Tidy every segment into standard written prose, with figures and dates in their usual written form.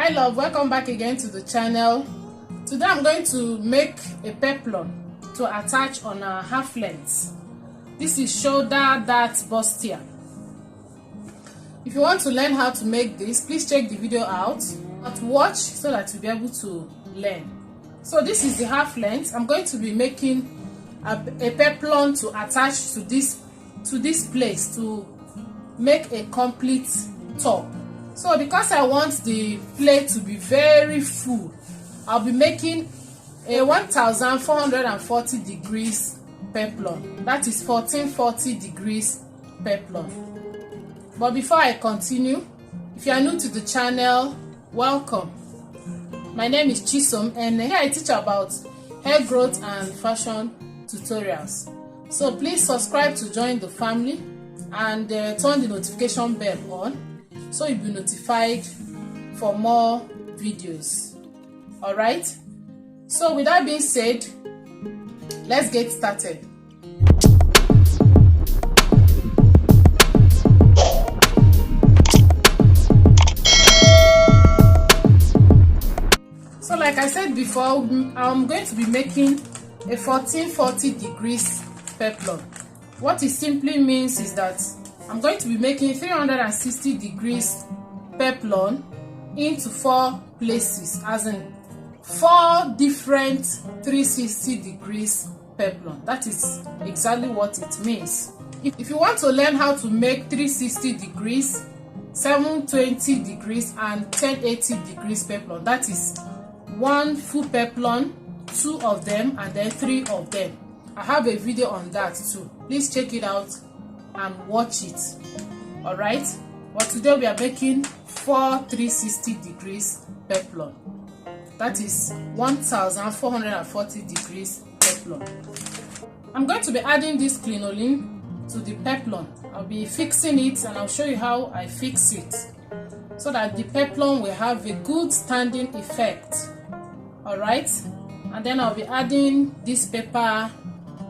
Hi love, welcome back again to the channel. Today I'm going to make a peplum to attach on a half length. This is shoulder dart bustier. If you want to learn how to make this, please check the video out and watch so that you'll be able to learn. So this is the half length. I'm going to be making a peplum to attach to this place to make a complete top. So because I want the plate to be very full, I'll be making a 1440 degrees peplum. That is 1440 degrees peplum. But before I continue, if you are new to the channel, welcome. My name is Chisom and here I teach about hair growth and fashion tutorials. So please subscribe to join the family and turn the notification bell on so you'll be notified for more videos. Alright, so with that being said, let's get started. So like I said before, I'm going to be making a 1440 degrees peplum. What it simply means is that I'm going to be making 360 degrees peplum into 4 places, as in 4 different 360 degrees peplum. That is exactly what it means. If you want to learn how to make 360 degrees, 720 degrees and 1080 degrees peplum, that is 1 full peplum, 2 of them and then 3 of them. I have a video on that too. Please check it out and watch it. Alright, but today we are making 4 360 degrees peplum. That is 1440 degrees peplum. I'm going to be adding this crinoline to the peplum. I'll be fixing it and I'll show you how I fix it so that the peplum will have a good standing effect. Alright, and then I'll be adding this paper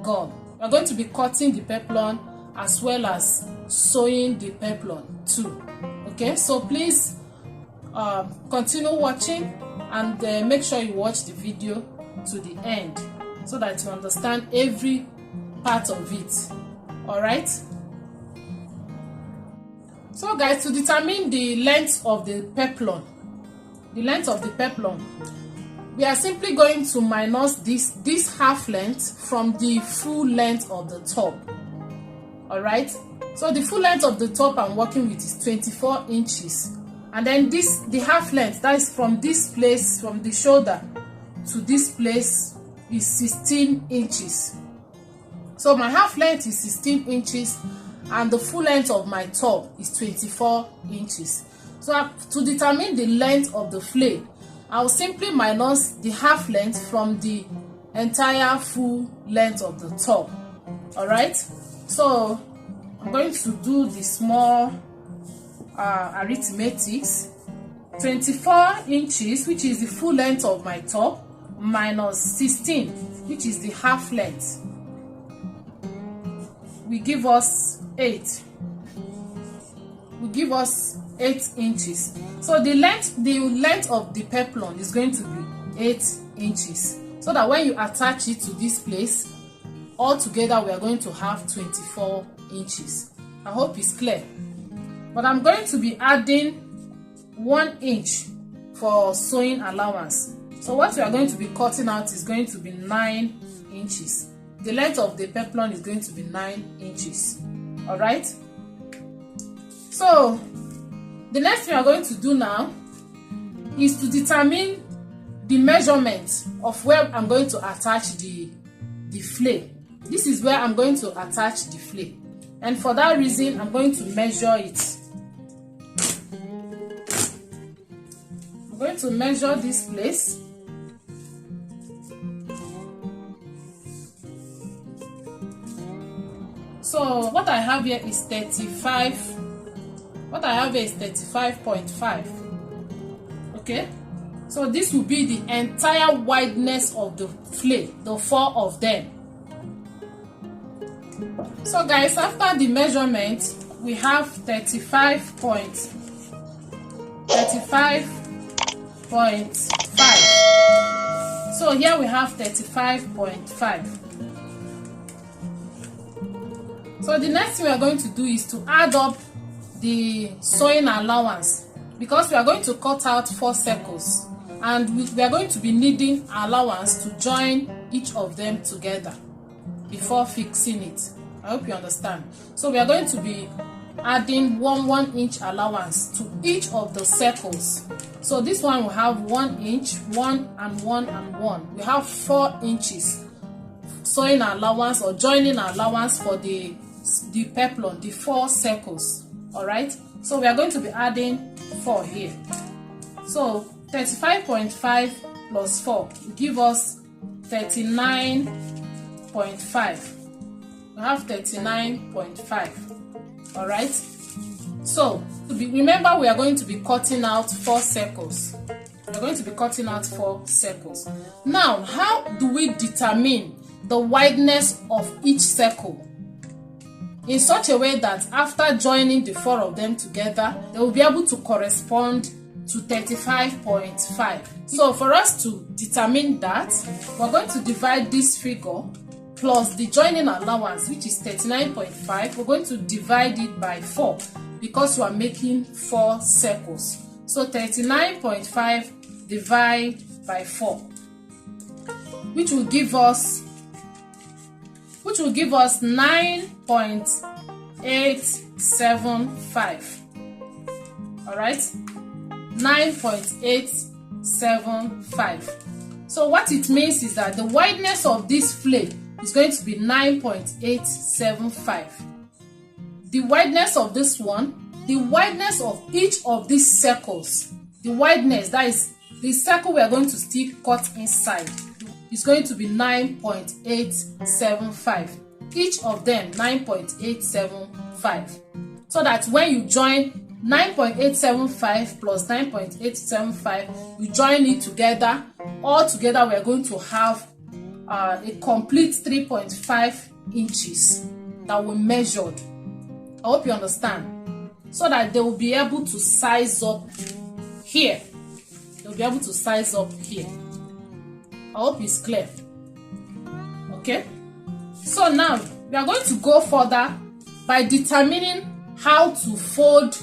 gum. We're going to be cutting the peplum as well as sewing the peplum too. Okay, so please continue watching and make sure you watch the video to the end so that you understand every part of it. Alright, so guys, to determine the length of the peplum, we are simply going to minus this half length from the full length of the top. Alright, so the full length of the top I'm working with is 24 inches, and then the half length, that is from this place, from the shoulder to this place, is 16 inches. So my half length is 16 inches and the full length of my top is 24 inches. So to determine the length of the flail, I'll simply minus the half length from the entire full length of the top. Alright, so I'm going to do the small arithmetics. 24 inches, which is the full length of my top, minus 16, which is the half length, will give us 8. Will give us 8 inches. So the length of the peplum is going to be 8 inches. So that when you attach it to this place, all together we are going to have 24 inches. I hope it's clear. But I'm going to be adding 1 inch for sewing allowance. So what we are going to be cutting out is going to be 9 inches. The length of the peplum is going to be 9 inches. Alright? So the next thing we are going to do now is to determine the measurement of where I'm going to attach the flail. This is where I'm going to attach the flail, and for that reason I'm going to measure it. I'm going to measure this place. So what I have here is 35. What I have here is 35.5. Okay, so this will be the entire wideness of the flail, the 4 of them. So guys, after the measurement, we have 35 35.5. So here we have 35.5. So the next thing we are going to do is to add up the sewing allowance, because we are going to cut out 4 circles and we are going to be needing allowance to join each of them together before fixing it. I hope you understand. So we are going to be adding 1 inch allowance to each of the circles. So this one will have 1 inch, 1 and 1 and 1. We have 4 inches sewing allowance or joining allowance for the peplum, the 4 circles. All right, so we are going to be adding 4 here. So 35.5 plus 4 will give us 39.5. We have 39.5. all right, so remember we are going to be cutting out 4 circles. We are going to be cutting out 4 circles. Now, how do we determine the wideness of each circle in such a way that after joining the 4 of them together, they will be able to correspond to 35.5. So for us to determine that, we're going to divide this figure plus the joining allowance, which is 39.5. We're going to divide it by 4 because we are making 4 circles. So 39.5 divided by 4, which will give us 9.875. all right, 9.875. So what it means is that the wideness of this flake is going to be 9.875. The wideness of this one, the wideness of each of these circles, the wideness, that is the circle we are going to still cut inside, is going to be 9.875. Each of them 9.875. So that when you join 9.875 plus 9.875, you join it together. All together we are going to have a complete 3.5 inches that we measured. I hope you understand. So that they will be able to size up here. They'll be able to size up here. I hope it's clear. Okay? So now we are going to go further by determining how to fold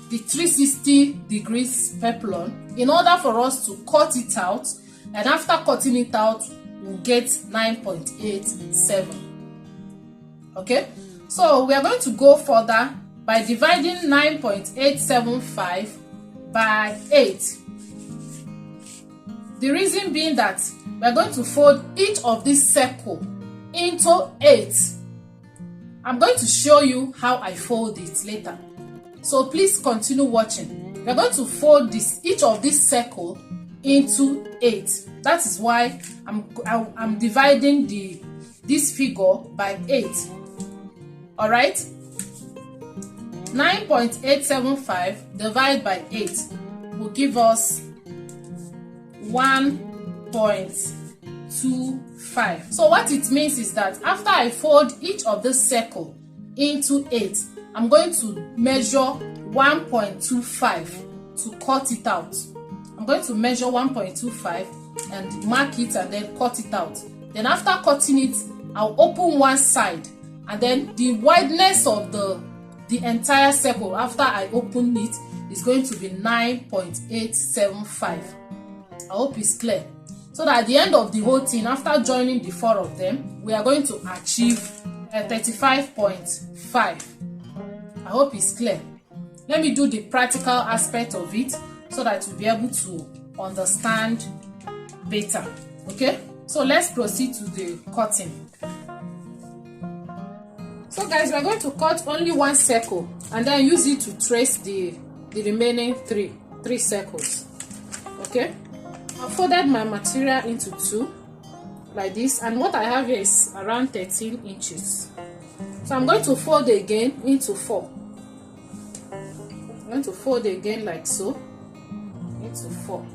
the 360 degrees peplum in order for us to cut it out, and after cutting it out we'll get 9.87. okay, so we are going to go further by dividing 9.875 by 8. The reason being that we are going to fold each of this circle into 8. I'm going to show you how I fold it later, so please continue watching. We are going to fold each of this circle into 8. That is why I'm dividing this figure by 8. All right, 9.875 divided by 8 will give us 1.25. So what it means is that after I fold each of this circle into 8, I'm going to measure 1.25 to cut it out. I'm going to measure 1.25 and mark it and then cut it out. Then after cutting it, I'll open one side, and then the wideness of the entire circle after I open it is going to be 9.875. I hope it's clear. So that at the end of the whole thing, after joining the 4 of them, we are going to achieve 35.5. I hope it's clear. Let me do the practical aspect of it so that you'll be able to understand better. Okay, so let's proceed to the cutting. So guys, we're going to cut only one circle and then use it to trace the remaining three circles. Okay, I folded my material into 2 like this, and what I have here is around 13 inches. So I'm going to fold again into 4. I'm going to fold again like so into 4.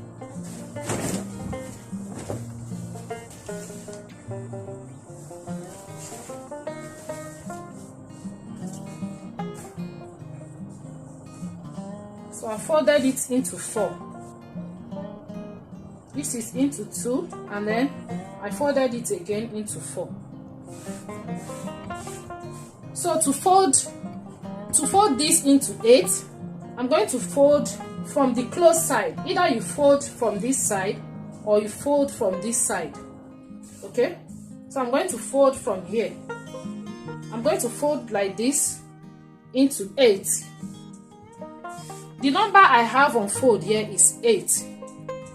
So I folded it into 4. This is into 2, and then I folded it again into 4. So to fold this into 8, I'm going to fold from the closed side. Either you fold from this side or you fold from this side. Okay, so I'm going to fold from here. I'm going to fold like this into 8. The number I have on fold here is 8.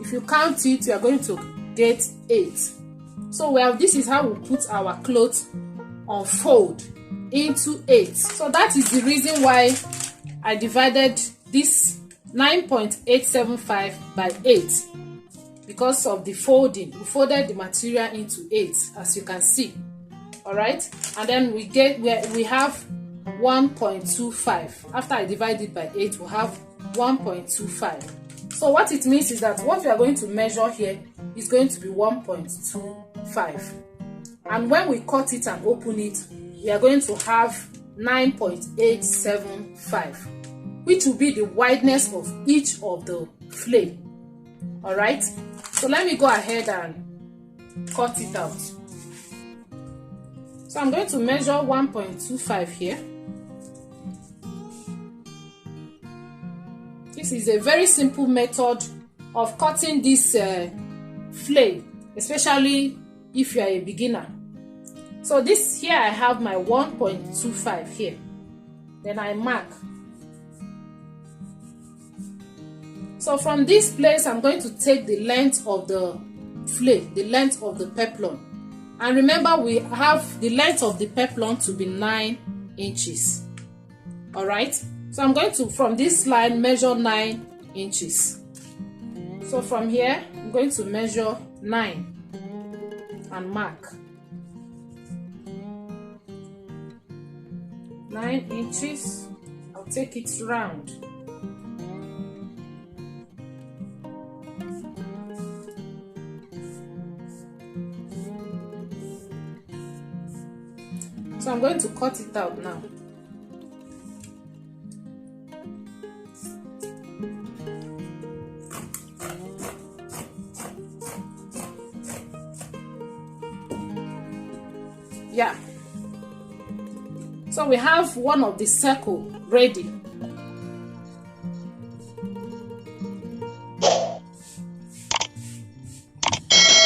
If you count it, you are going to get 8. So well, this is how we put our clothes on fold into 8. So that is the reason why I divided this 9.875 by 8, because of the folding. We folded the material into 8, as you can see. All right, and then we have 1.25. After I divide it by 8, we have 1.25. So what it means is that what we are going to measure here is going to be 1.25, and when we cut it and open it, we are going to have 9.875, which will be the wideness of each of the flake. All right, so let me go ahead and cut it out. So I'm going to measure 1.25 here. This is a very simple method of cutting this flake, especially if you are a beginner. So this here, I have my 1.25 here. Then I mark. So from this place, I'm going to take the length of the flake, the length of the peplum. And remember, we have the length of the peplum to be 9 inches. All right. So I'm going to, from this line, measure 9 inches. So from here, I'm going to measure 9 and mark. 9 inches. I'll take it round. So I'm going to cut it out now. Yeah. So we have one of the circle ready.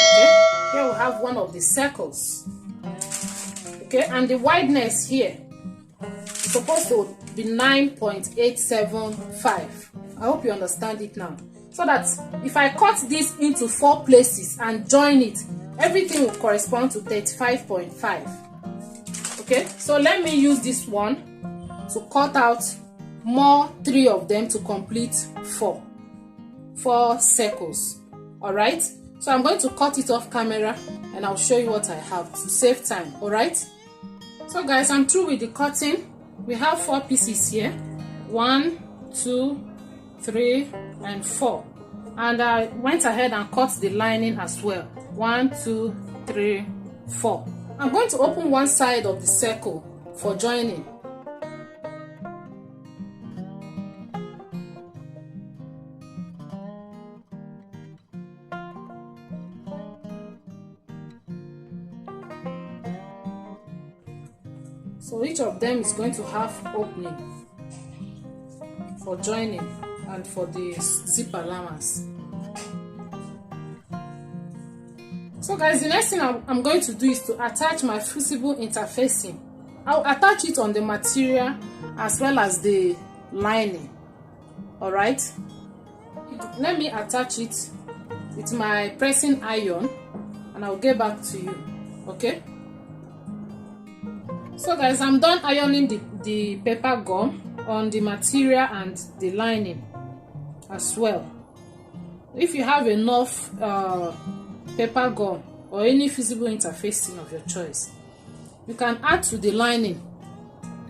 Okay. Here we have one of the circles. Okay, and the wideness here is supposed to be 9.875. I hope you understand it now. So that if I cut this into 4 places and join it, everything will correspond to 35.5. Okay, so let me use this one to cut out more 3 of them to complete 4 circles. All right, so I'm going to cut it off camera and I'll show you what I have to save time. All right, so guys, I'm through with the cutting. We have 4 pieces here, 1, 2, 3, and 4, and I went ahead and cut the lining as well. 1, 2, 3, 4. I'm going to open one side of the circle for joining. So each of them is going to have opening for joining and for the zip allowance. So guys, the next thing I'm going to do is to attach my fusible interfacing. I'll attach it on the material as well as the lining. All right, let me attach it with my pressing iron and I'll get back to you. Okay, so guys, I'm done ironing the paper gum on the material and the lining as well. If you have enough paper gum or any fusible interfacing of your choice, you can add to the lining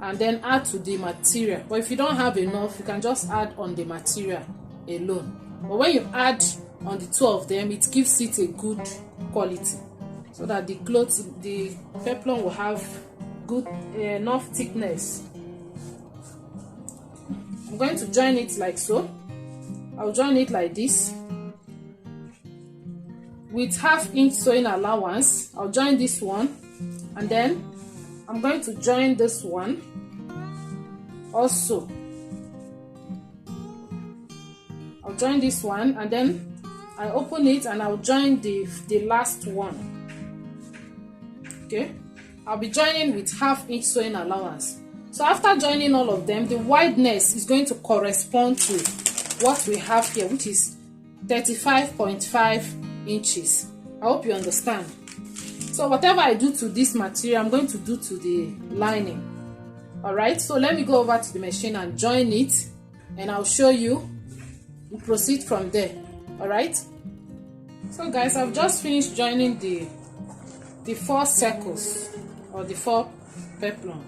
and then add to the material. But if you don't have enough, you can just add on the material alone. But when you add on the 2 of them, it gives it a good quality, so that the clothes, the peplum will have good enough thickness. I'm going to join it like so. I'll join it like this. with 1/2 inch sewing allowance. I'll join this one, and then I'm going to join this one also. I'll join this one, and then I open it and I'll join the last one. Okay, I'll be joining with 1/2 inch sewing allowance. So after joining all of them, the wideness is going to correspond to what we have here, which is 35.5 inches. I hope you understand. So whatever I do to this material, I'm going to do to the lining. Alright, so let me go over to the machine and join it, and I'll show you. We'll proceed from there. Alright, so guys, I've just finished joining the 4 circles, or the 4 peplum,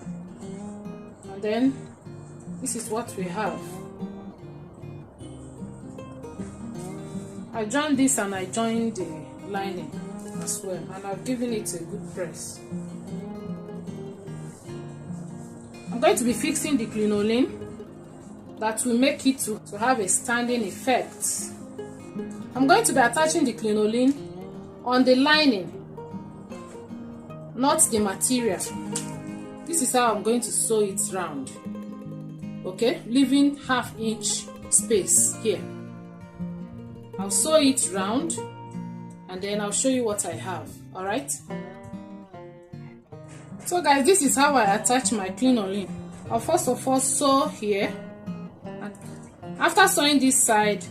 and then this is what we have. I joined this and I joined the lining as well, and I've given it a good press. I'm going to be fixing the crinoline that will make it to have a standing effect. I'm going to be attaching the crinoline on the lining, not the material. This is how I'm going to sew it round. Okay, leaving 1/2 inch space here. I'll sew it round, and then I'll show you what I have. Alright, so guys, this is how I attach my crinoline. I'll first of all sew here. After sewing this side,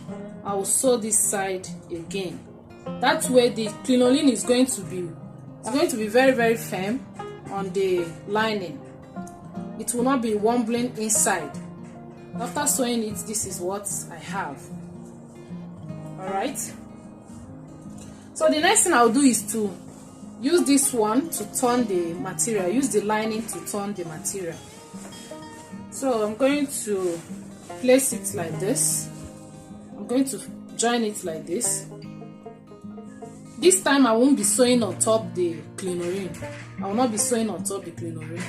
I will sew this side again. That way the crinoline is going to be very, very firm on the lining. It will not be wobbling inside. After sewing it, this is what I have. Alright, so the next thing I'll do is to use this one to turn the material, use the lining to turn the material. So I'm going to place it like this. I'm going to join it like this. This time I won't be sewing on top the crinoline. I will not be sewing on top the crinoline.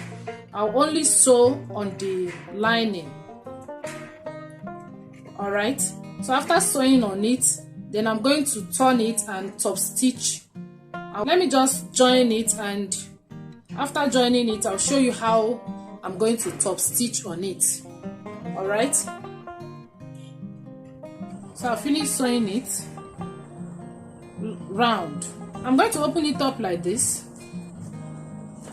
I'll only sew on the lining. Alright, so after sewing on it, then I'm going to turn it and top stitch. Let me just join it, and after joining it, I'll show you how I'm going to top stitch on it. Alright, so I'll finish sewing it round. I'm going to open it up like this.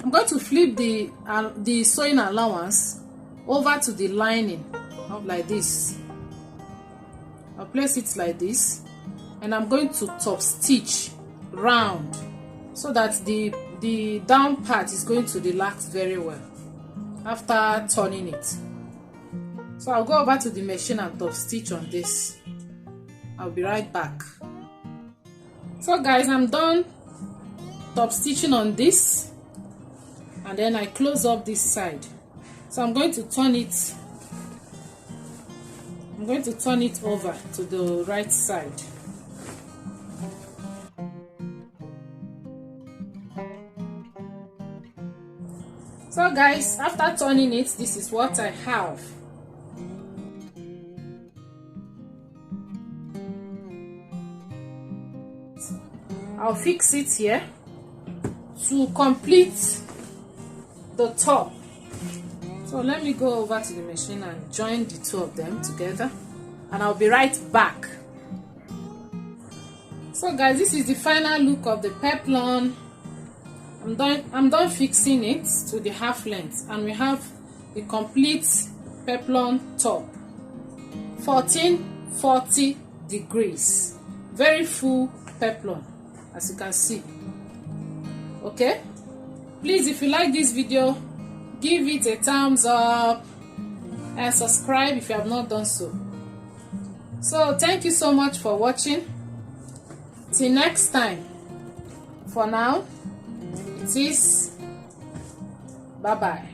I'm going to flip the sewing allowance over to the lining, up like this. I'll place it like this, and I'm going to top stitch round so that the down part is going to relax very well after turning it. So I'll go over to the machine and top stitch on this. I'll be right back. So guys, I'm done top stitching on this, and then I close up this side. So I'm going to turn it over to the right side. So guys, after turning it, this is what I have. I'll fix it here to complete the top. So let me go over to the machine and join the two of them together, and I'll be right back. So guys, this is the final look of the peplum. I'm done fixing it to the half length, and we have the complete peplum top. 1440 degrees, very full peplum, as you can see. Okay, please, if you like this video, give it a thumbs up and subscribe if you have not done so. So thank you so much for watching. Till next time, for now, it is bye bye.